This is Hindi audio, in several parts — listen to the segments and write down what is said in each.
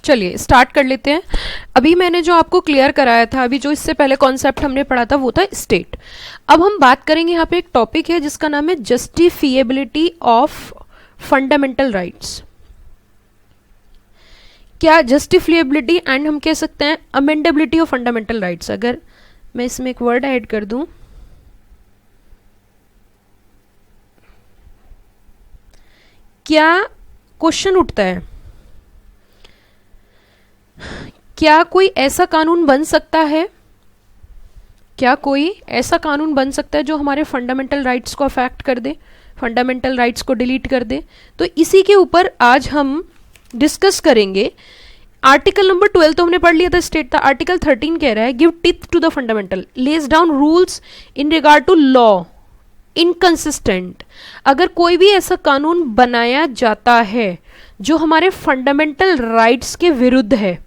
चलिए स्टार्ट कर लेते हैं। अभी मैंने जो आपको क्लियर कराया था, अभी जो इससे पहले कॉन्सेप्ट हमने पढ़ा था वो था स्टेट। अब हम बात करेंगे, यहाँ पे एक टॉपिक है जिसका नाम है जस्टिफिएबिलिटी ऑफ फंडामेंटल राइट्स। क्या जस्टिफिएबिलिटी एंड हम कह सकते हैं अमेंडेबिलिटी ऑफ फंडामेंटल राइट्स। अगर मैं इसमें एक वर्ड ऐड कर दूं, क्या क्वेश्चन उठता है, क्या कोई ऐसा कानून बन सकता है, क्या कोई ऐसा कानून बन सकता है जो हमारे फंडामेंटल राइट्स को अफेक्ट कर दे, फंडामेंटल राइट्स को डिलीट कर दे। तो इसी के ऊपर आज हम डिस्कस करेंगे। आर्टिकल नंबर 12 तो हमने पढ़ लिया था, स्टेट था। आर्टिकल 13 कह रहा है give teeth to the fundamental, lays down rules in regard to law inconsistent. अगर कोई भी ऐसा कानून बनाया जाता है जो हमारे फंडामेंटल राइट्स के विरुद्ध है,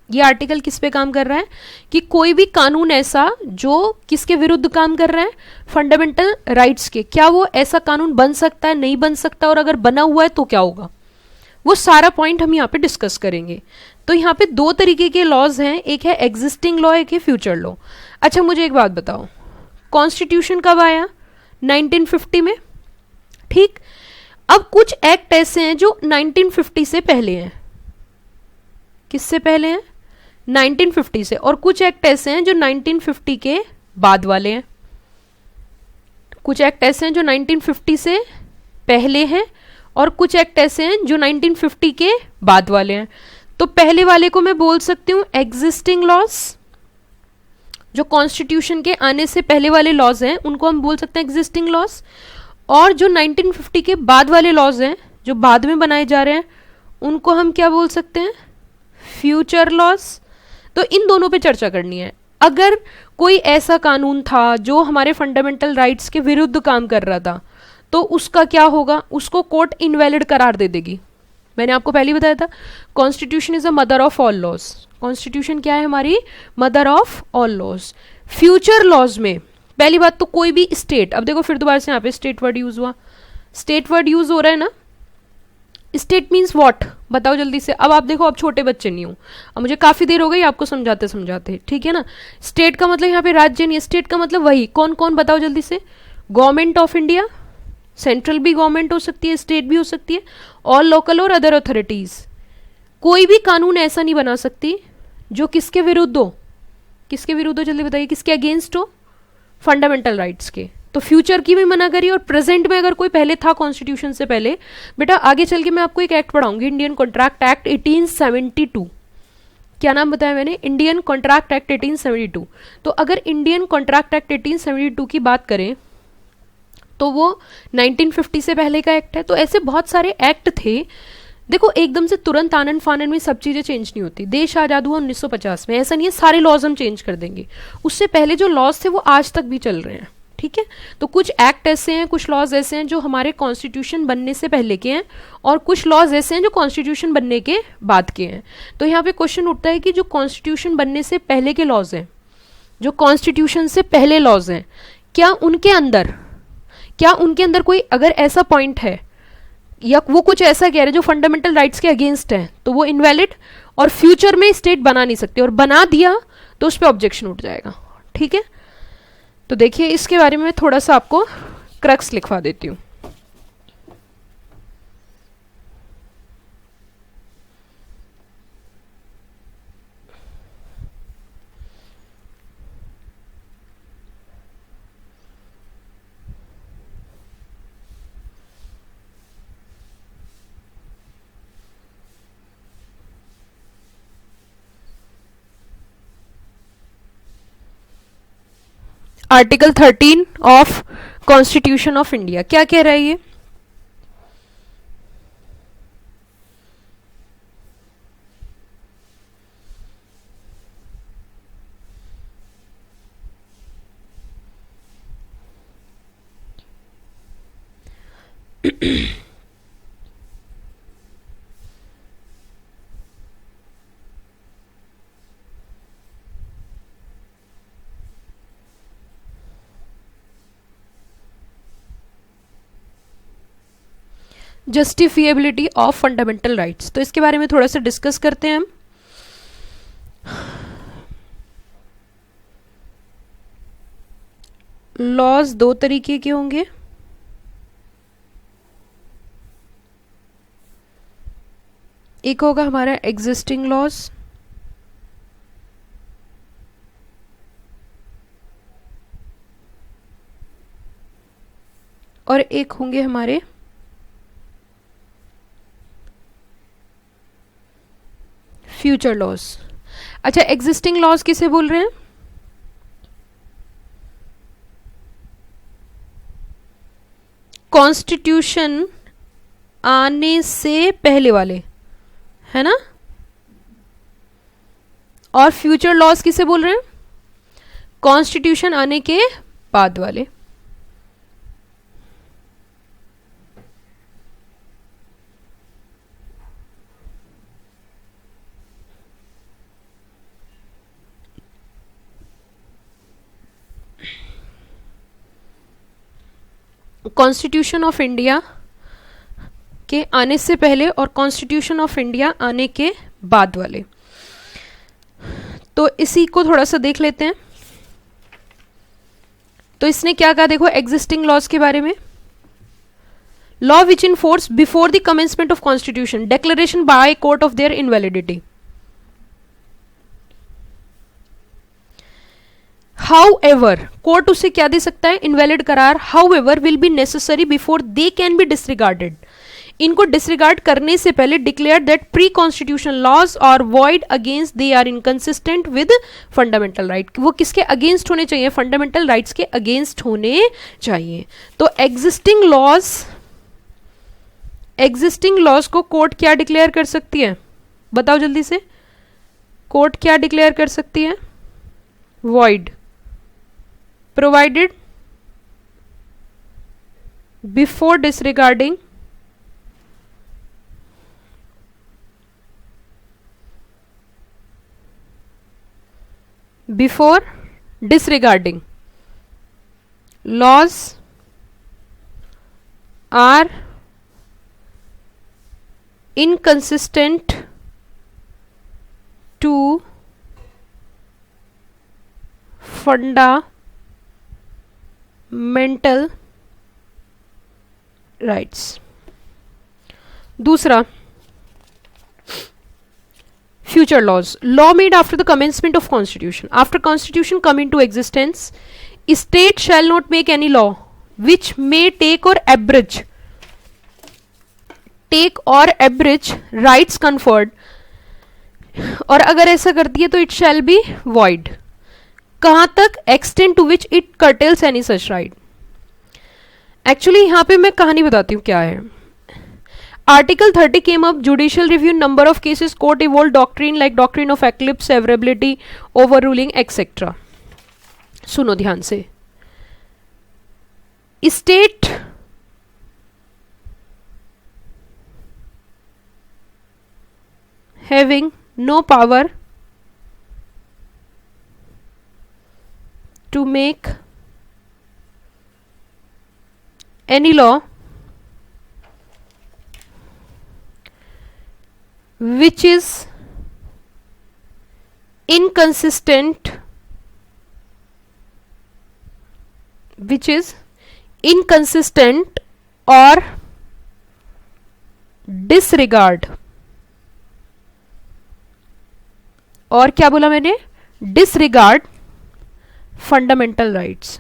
ये आर्टिकल किस पे काम कर रहा है कि कोई भी कानून ऐसा जो किसके विरुद्ध काम कर रहा है, फंडामेंटल राइट्स के, क्या वो ऐसा कानून बन सकता है, नहीं बन सकता, और अगर बना हुआ है तो क्या होगा, वो सारा पॉइंट हम यहाँ पे डिस्कस करेंगे। तो यहाँ पे दो तरीके के लॉज हैं, एक है एग्जिस्टिंग लॉ, एक है फ्यूचर लॉ। अच्छा मुझे एक बात बताओ, कॉन्स्टिट्यूशन कब आया? 1950 में, ठीक। अब कुछ एक्ट ऐसे हैं जो 1950 से पहले हैं। किससे पहले हैं? 1950 से। और कुछ एक्ट ऐसे हैं जो 1950 के बाद वाले हैं। कुछ एक्ट ऐसे हैं जो 1950 से पहले हैं और कुछ एक्ट ऐसे हैं जो 1950 के बाद वाले हैं। तो पहले वाले को मैं बोल सकती हूं एग्जिस्टिंग लॉज, जो कॉन्स्टिट्यूशन के आने से पहले वाले लॉज हैं उनको हम बोल सकते हैं एग्जिस्टिंग लॉज। और जो 1950 के बाद वाले लॉज हैं जो बाद में बनाए जा रहे हैं उनको हम क्या बोल सकते हैं? Future laws. तो इन दोनों पे चर्चा करनी है। अगर कोई ऐसा कानून था जो हमारे फंडामेंटल राइट्स के विरुद्ध काम कर रहा था तो उसका क्या होगा? उसको कोर्ट इनवैलिड करार दे देगी। मैंने आपको पहले ही बताया था constitution is a mother of all laws. Constitution क्या है? हमारी mother of all laws. Future laws में पहली बात तो कोई भी स्टेट, अब देखो फिर दोबारा से यहाँ पे स्टेट वर्ड यूज हुआ, स्टेट वर्ड यूज हो रहा है ना। स्टेट मीन्स वॉट, बताओ जल्दी से। अब आप देखो, अब छोटे बच्चे नहीं हूँ, अब मुझे काफी देर हो गई आपको समझाते समझाते, ठीक है ना। स्टेट का मतलब यहाँ पे राज्य नहीं है, स्टेट का मतलब वही कौन कौन, बताओ जल्दी से। गवर्नमेंट ऑफ इंडिया, सेंट्रल भी गवर्नमेंट हो सकती है, स्टेट भी हो सकती है, ऑल लोकल और अदर अथॉरिटीज। कोई भी कानून ऐसा नहीं बना सकती जो किसके विरुद्ध हो, किसके विरुद्ध हो जल्दी बताइए, किसके अगेंस्ट हो? फंडामेंटल राइट्स के। तो फ्यूचर की भी मना करी, और प्रेजेंट में अगर कोई पहले था कॉन्स्टिट्यूशन से पहले, बेटा आगे चल के मैं आपको एक एक्ट पढ़ाऊंगी, इंडियन कॉन्ट्रैक्ट एक्ट 1872। क्या नाम बताया मैंने? Indian contract act 1872। तो अगर इंडियन कॉन्ट्रैक्ट एक्ट 1872 की बात करें तो वो 1950 से पहले का एक्ट है। तो ऐसे बहुत सारे एक्ट थे। देखो एकदम से तुरंत आनन फानन में सब चीजें चेंज नहीं होती। देश आजाद हुआ 1950 में, ऐसा नहीं है सारे लॉज हम चेंज कर देंगे। उससे पहले जो लॉज थे वो आज तक भी चल रहे हैं, ठीक है। तो कुछ एक्ट ऐसे हैं, कुछ लॉज ऐसे हैं जो हमारे कॉन्स्टिट्यूशन बनने से पहले के हैं, और कुछ लॉज ऐसे हैं जो कॉन्स्टिट्यूशन बनने के बाद के हैं। तो यहाँ पे क्वेश्चन उठता है कि जो कॉन्स्टिट्यूशन बनने से पहले के लॉज हैं, जो कॉन्स्टिट्यूशन से पहले लॉज हैं, क्या उनके अंदर कोई अगर ऐसा पॉइंट है या वो कुछ ऐसा कह रहे जो फंडामेंटल राइट्स के अगेंस्ट है, तो वो इनवैलिड और फ्यूचर में स्टेट बना नहीं सकती, और बना दिया तो उस पर ऑब्जेक्शन उठ जाएगा, ठीक है। तो देखिए इसके बारे में मैं थोड़ा सा आपको क्रक्स लिखवा देती हूँ। Article 13 of constitution of India क्या कह रहा है ये? जस्टिफिएबिलिटी ऑफ फंडामेंटल राइट्स। तो इसके बारे में थोड़ा सा डिस्कस करते हैं हम। लॉज दो तरीके के होंगे, एक होगा हमारा एग्जिस्टिंग लॉज, और एक होंगे हमारे फ्यूचर लॉज। अच्छा, एग्जिस्टिंग लॉज किसे बोल रहे हैं? कॉन्स्टिट्यूशन आने से पहले वाले, है ना। और फ्यूचर लॉज किसे बोल रहे हैं? कॉन्स्टिट्यूशन आने के बाद वाले। कॉन्स्टिट्यूशन ऑफ इंडिया के आने से पहले और कॉन्स्टिट्यूशन ऑफ इंडिया आने के बाद वाले। तो इसी को थोड़ा सा देख लेते हैं। तो इसने क्या कहा, देखो एग्जिस्टिंग लॉज के बारे में। Law which in force before the commencement of constitution, declaration by court of their invalidity. However, court उसे क्या दे सकता है? इनवैलिड करार। However will be necessary before they can be disregarded. इनको डिसरिगार्ड करने से पहले declare that pre constitution laws are void against, they are inconsistent with fundamental right. वो किसके अगेंस्ट होने चाहिए? फंडामेंटल राइट्स के अगेंस्ट होने चाहिए। तो एग्जिस्टिंग लॉज को कोर्ट क्या डिक्लेयर कर सकती है? बताओ जल्दी से। कोर्ट क्या डिक्लेयर कर सकती है? Void, provided before disregarding laws are inconsistent to fundamental rights। दूसरा, future laws, law made after the commencement of constitution, after constitution come into existence, state shall not make any law which may take or abridge rights conferred, और अगर ऐसा करती है तो it shall be void। कहां तक? Extent to which it curtails any such right. Actually यहां पे मैं कहानी बताती हूँ क्या है। Article 30 came up, judicial review, number of cases, court evolve doctrine like doctrine of eclipse, severability, overruling etcetera. सुनो ध्यान से। State having no power to make any law which is inconsistent or disregard, और क्या बोला मैंने? Disregard fundamental rights.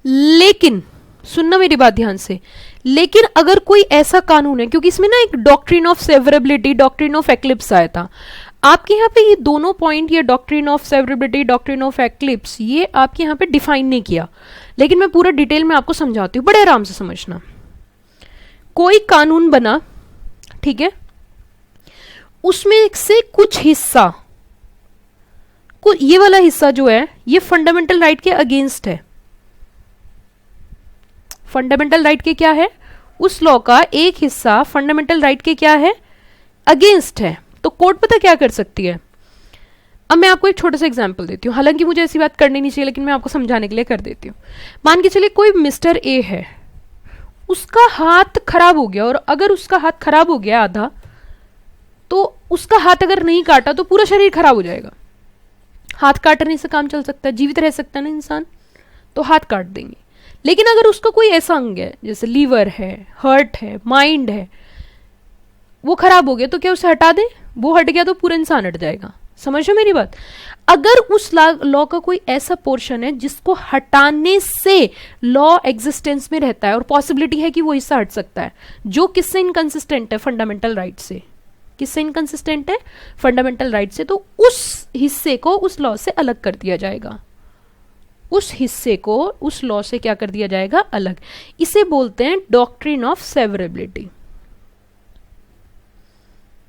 लेकिन सुनना मेरी बात ध्यान से, लेकिन अगर कोई ऐसा कानून है, क्योंकि इसमें ना एक doctrine of severability, doctrine of eclipse आया था आपके यहाँ पे, ये दोनों पॉइंट, ये doctrine of severability, doctrine of eclipse, ये आपके यहाँ पे डिफाइन नहीं किया, लेकिन मैं पूरा डिटेल में आपको समझाती हूँ, बड़े आराम से समझना। कोई कानून बना, ठीक है, उसमें से कुछ हिस्सा, ये वाला हिस्सा जो है ये फंडामेंटल राइट के अगेंस्ट है। फंडामेंटल राइट के क्या है? उस लॉ का एक हिस्सा फंडामेंटल राइट के क्या है? अगेंस्ट है। तो कोर्ट पता क्या कर सकती है? अब मैं आपको एक छोटा सा एग्जांपल देती हूँ, हालांकि मुझे ऐसी बात करनी नहीं चाहिए लेकिन मैं आपको समझाने के लिए कर देती हूँ। मान के चलिए कोई मिस्टर ए है, उसका हाथ खराब हो गया, और अगर उसका हाथ खराब हो गया आधा, तो उसका हाथ अगर नहीं काटा तो पूरा शरीर खराब हो जाएगा। हाथ काटने से काम चल सकता है, जीवित रह सकता है ना इंसान, तो हाथ काट देंगे। लेकिन अगर उसका कोई ऐसा अंग है जैसे लीवर है, हार्ट है, माइंड है, वो खराब हो गया, तो क्या उसे हटा दें? वो हट गया तो पूरा इंसान हट जाएगा। समझो मेरी बात। अगर उस लॉ का कोई ऐसा पोर्शन है जिसको हटाने से लॉ एग्जिस्टेंस में रहता है और पॉसिबिलिटी है कि वो हिस्सा हट सकता है, जो किससे इनकंसिस्टेंट है? फंडामेंटल राइट से। किससे इनकंसिस्टेंट है? फंडामेंटल राइट से। तो उस हिस्से को उस लॉ से अलग कर दिया जाएगा, उस हिस्से को उस लॉ से क्या कर दिया जाएगा? अलग। इसे बोलते हैं डॉक्ट्रिन ऑफ सेवरेबिलिटी।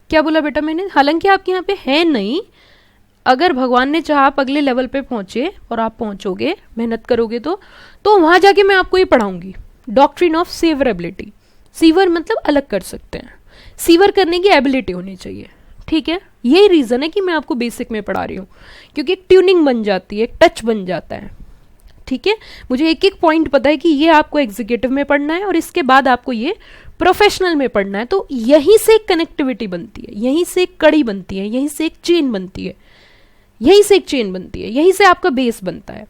क्या बोला बेटा मैंने? हालांकि आपके यहाँ पे है नहीं, अगर भगवान ने चाहा आप अगले लेवल पे पहुंचे, और आप पहुंचोगे, मेहनत करोगे तो वहां जाके मैं आपको ये पढ़ाऊंगी, डॉक्ट्रिन ऑफ सेवरेबिलिटी। सीवर मतलब अलग कर सकते हैं, सीवर करने की एबिलिटी होनी चाहिए, ठीक है। यही रीजन है कि मैं आपको बेसिक में पढ़ा रही हूँ, क्योंकि एक ट्यूनिंग बन जाती है, एक टच बन जाता है, ठीक है। मुझे एक एक पॉइंट पता है कि ये आपको एग्जीक्यूटिव में पढ़ना है और इसके बाद आपको ये प्रोफेशनल में पढ़ना है। तो यहीं से एक कनेक्टिविटी बनती है, यहीं से एक कड़ी बनती है, यहीं से एक चेन बनती है, यहीं से एक चेन बनती है, यहीं से आपका बेस बनता है।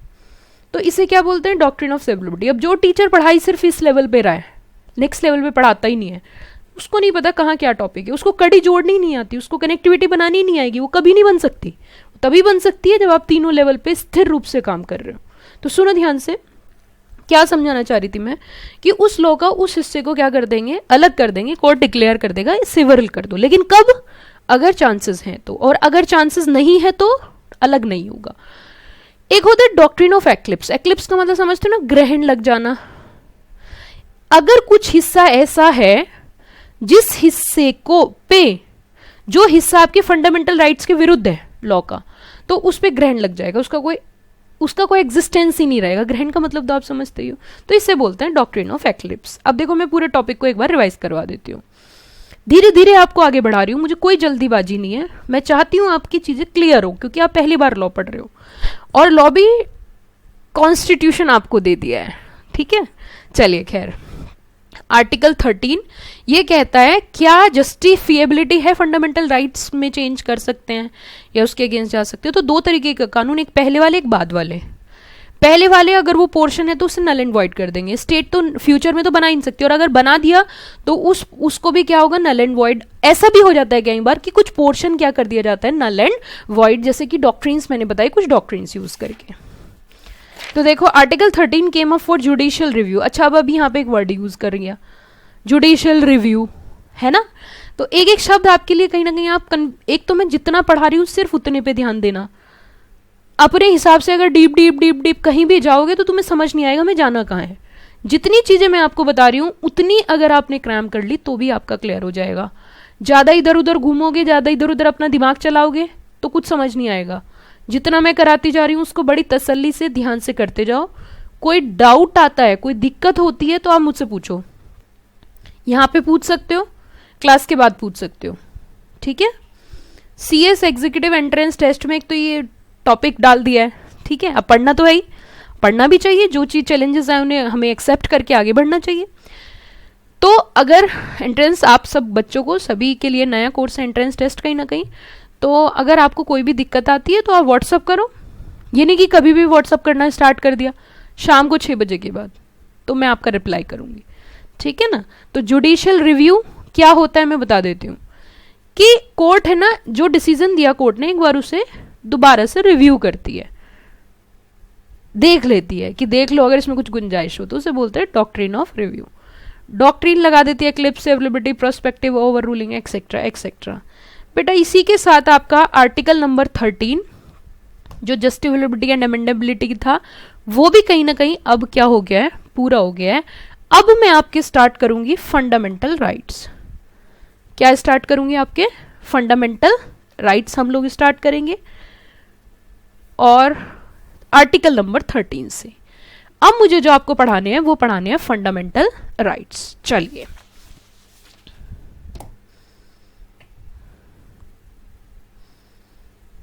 तो इसे क्या बोलते हैं? Doctrine of severability. अब जो टीचर पढ़ाई सिर्फ इस लेवल पे रहा है, नेक्स्ट लेवल पे पढ़ाता ही नहीं है, उसको नहीं पता कहाँ क्या टॉपिक है, उसको कड़ी जोड़नी नहीं आती, उसको कनेक्टिविटी बनानी नहीं आएगी, वो कभी नहीं बन सकती। तभी बन सकती है जब आप तीनों लेवल पे स्थिर रूप से काम कर रहे हो। तो सुनो ध्यान से, क्या समझाना चाह रही थी मैं, कि उस लॉ का उस हिस्से को क्या कर देंगे? अलग कर देंगे, कोर्ट डिक्लेयर कर देगा सिविल कर दो। लेकिन कब? अगर चांसेस हैं तो, और अगर चांसेस नहीं है तो अलग नहीं होगा। एक होता है डॉक्ट्रिन ऑफ एक्लिप्स। एक्लिप्स का मतलब समझते हो ना? ग्रहण लग जाना। अगर कुछ हिस्सा ऐसा है जिस हिस्से को पे, जो हिस्सा आपके फंडामेंटल राइट्स के विरुद्ध है लॉ का, तो उस पे ग्रहण लग जाएगा, उसका कोई एग्जिस्टेंस ही नहीं रहेगा। ग्रहण का मतलब तो आप समझते ही हो। तो इसे बोलते हैं डॉक्ट्रिन ऑफ एक्लिप्स। अब देखो, मैं पूरे टॉपिक को एक बार रिवाइज करवा देती हूँ, धीरे धीरे आपको आगे बढ़ा रही हूँ, मुझे कोई जल्दीबाजी नहीं है। मैं चाहती हूँ आपकी चीजें क्लियर हो, क्योंकि आप पहली बार लॉ पढ़ रहे हो और लॉ भी कॉन्स्टिट्यूशन आपको दे दिया है, ठीक है। चलिए खैर, आर्टिकल 13 ये कहता है क्या जस्टिफिएबिलिटी है, फंडामेंटल राइट्स में चेंज कर सकते हैं या उसके अगेंस्ट जा सकते हो। तो दो तरीके का कानून, एक पहले वाले, एक बाद वाले। पहले वाले अगर वो पोर्शन है तो उसे नल एंड वॉइड कर देंगे। स्टेट तो फ्यूचर में तो बना ही नहीं सकती, और अगर बना दिया तो उसको भी क्या होगा? Null and void. ऐसा भी हो जाता है कई बार कि कुछ पोर्शन क्या कर दिया जाता है? Null and void. जैसे कि डॉक्ट्रिन्स मैंने बताई, कुछ डॉक्ट्रिन्स यूज करके। तो देखो, article 13 came up for judicial review. अच्छा, अब यहाँ पे एक वर्ड यूज कर रही है, जुडिशियल रिव्यू, है ना। तो एक एक शब्द आपके लिए कहीं ना कहीं आप एक तो मैं जितना पढ़ा रही हूँ सिर्फ उतने पे ध्यान देना। अपने हिसाब से अगर डीप डीप डीप डीप कहीं भी जाओगे तो तुम्हें समझ नहीं आएगा मैं जाना कहाँ है। जितनी चीजें मैं आपको बता रही हूँ उतनी अगर आपने क्रैम कर ली तो भी आपका क्लियर हो जाएगा। ज्यादा इधर उधर घूमोगे, ज्यादा इधर उधर अपना दिमाग चलाओगे तो कुछ समझ नहीं आएगा। जितना मैं कराती जा रही हूँ उसको बड़ी तसल्ली से ध्यान से करते जाओ। कोई डाउट आता है, कोई दिक्कत होती है तो आप मुझसे पूछो, यहाँ पे पूछ सकते हो, क्लास के बाद पूछ सकते हो, ठीक है। CS एग्जीक्यूटिव एंट्रेंस टेस्ट में एक तो ये टॉपिक डाल दिया है, ठीक है। अब पढ़ना तो है ही, पढ़ना भी चाहिए, जो चीज चैलेंजेस आए उन्हें हमें एक्सेप्ट करके आगे बढ़ना चाहिए। तो अगर एंट्रेंस, आप सब बच्चों को, सभी के लिए नया कोर्स है एंट्रेंस टेस्ट कहीं ना कहीं, तो अगर आपको कोई भी दिक्कत आती है तो आप व्हाट्सअप करो। ये नहीं कि कभी भी व्हाट्सअप करना स्टार्ट कर दिया, शाम को 6 बजे के बाद तो मैं आपका रिप्लाई करूंगी, ठीक है ना। तो जुडिशियल रिव्यू क्या होता है मैं बता देती हूँ कि कोर्ट है ना, जो डिसीजन दिया कोर्ट ने एक बार उसे दोबारा से रिव्यू करती है, देख लेती है कि देख लो अगर इसमें कुछ गुंजाइश हो तो उसे बोलते हैं डॉक्ट्रिन ऑफ रिव्यू। डॉक्ट्रिन लगा देती है, clips, availability, prospective, over ruling, etcetera etcetera. बेटा इसी के साथ आपका आर्टिकल नंबर 13 जो जस्टिफिएबिलिटी एंड अमेंडेबिलिटी था वो भी कहीं ना कहीं अब क्या हो गया है, पूरा हो गया है। अब मैं आपके स्टार्ट करूंगी फंडामेंटल राइट्स। क्या स्टार्ट करूंगी? आपके फंडामेंटल राइट्स हम लोग स्टार्ट करेंगे, और आर्टिकल नंबर 13 से। अब मुझे जो आपको पढ़ाने हैं वो पढ़ाने हैं फंडामेंटल राइट्स। चलिए